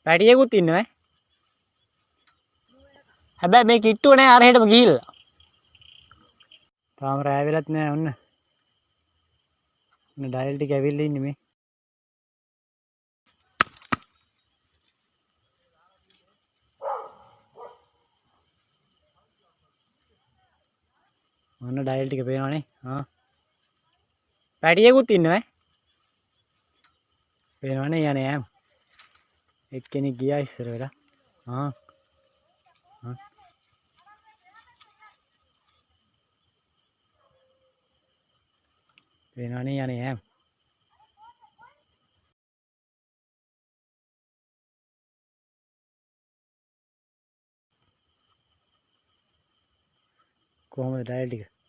පැටියෙකුත් ඉන්නවා. හැබැයි මේ කිට්ටුව නෑ අර හෙටම ගිහිල්ලා. තාම රෑ වෙලත් නෑ ඔන්න. ඔන්න ඩයල් ටික ඇවිල්ලා ඉන්නේ මේ. ඔන්න ඩයල් ටික පේනවනේ. පැටියෙකුත් ඉන්නවා. පේනවනේ යන්නේ ඈම්. එක්කෙනෙක් ගියා ඉස්සර වෙලා. පේනවනේ යන්නේ ඈම්. කොහොමද ඩයල් ටික?